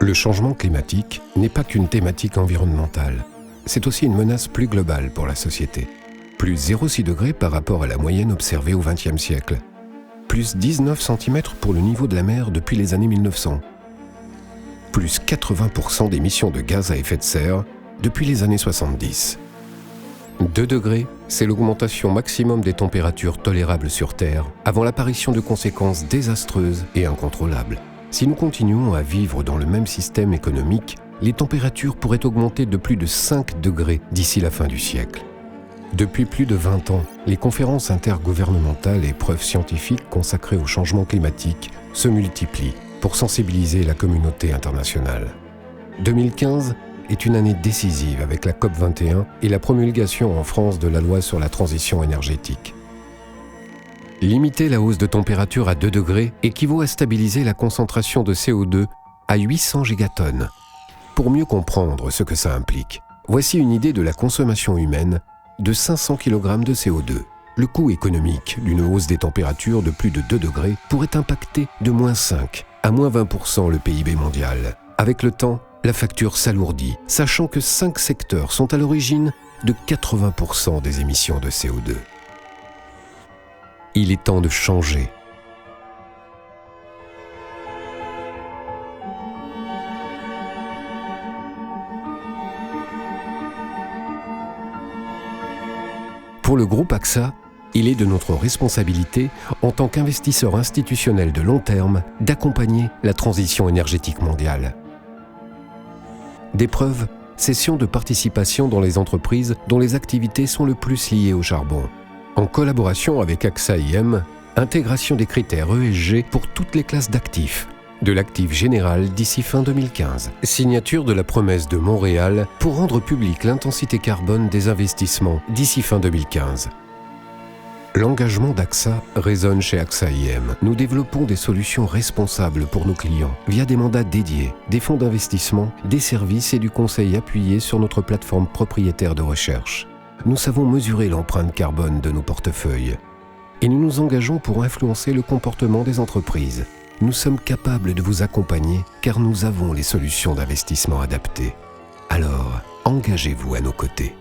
Le changement climatique n'est pas qu'une thématique environnementale. C'est aussi une menace plus globale pour la société. Plus 0,6 degrés par rapport à la moyenne observée au XXe siècle. Plus 19 cm pour le niveau de la mer depuis les années 1900. Plus 80% d'émissions de gaz à effet de serre depuis les années 70. 2 degrés, c'est l'augmentation maximum des températures tolérables sur Terre avant l'apparition de conséquences désastreuses et incontrôlables. Si nous continuons à vivre dans le même système économique, les températures pourraient augmenter de plus de 5 degrés d'ici la fin du siècle. Depuis plus de 20 ans, les conférences intergouvernementales et preuves scientifiques consacrées au changement climatique se multiplient pour sensibiliser la communauté internationale. 2015 est une année décisive avec la COP21 et la promulgation en France de la loi sur la transition énergétique. Limiter la hausse de température à 2 degrés équivaut à stabiliser la concentration de CO2 à 800 gigatonnes. Pour mieux comprendre ce que ça implique, voici une idée de la consommation humaine de 500 kg de CO2. Le coût économique d'une hausse des températures de plus de 2 degrés pourrait impacter de moins 5 à moins 20% le PIB mondial. Avec le temps, la facture s'alourdit, sachant que 5 secteurs sont à l'origine de 80% des émissions de CO2. Il est temps de changer. Pour le groupe AXA, il est de notre responsabilité, en tant qu'investisseur institutionnel de long terme, d'accompagner la transition énergétique mondiale. Des preuves, cession de participation dans les entreprises dont les activités sont le plus liées au charbon. En collaboration avec AXA IM, intégration des critères ESG pour toutes les classes d'actifs, de l'actif général d'ici fin 2015. Signature de la promesse de Montréal pour rendre publique l'intensité carbone des investissements d'ici fin 2015. L'engagement d'AXA résonne chez AXA IM. Nous développons des solutions responsables pour nos clients via des mandats dédiés, des fonds d'investissement, des services et du conseil appuyé sur notre plateforme propriétaire de recherche. Nous savons mesurer l'empreinte carbone de nos portefeuilles et nous nous engageons pour influencer le comportement des entreprises. Nous sommes capables de vous accompagner car nous avons les solutions d'investissement adaptées. Alors, engagez-vous à nos côtés.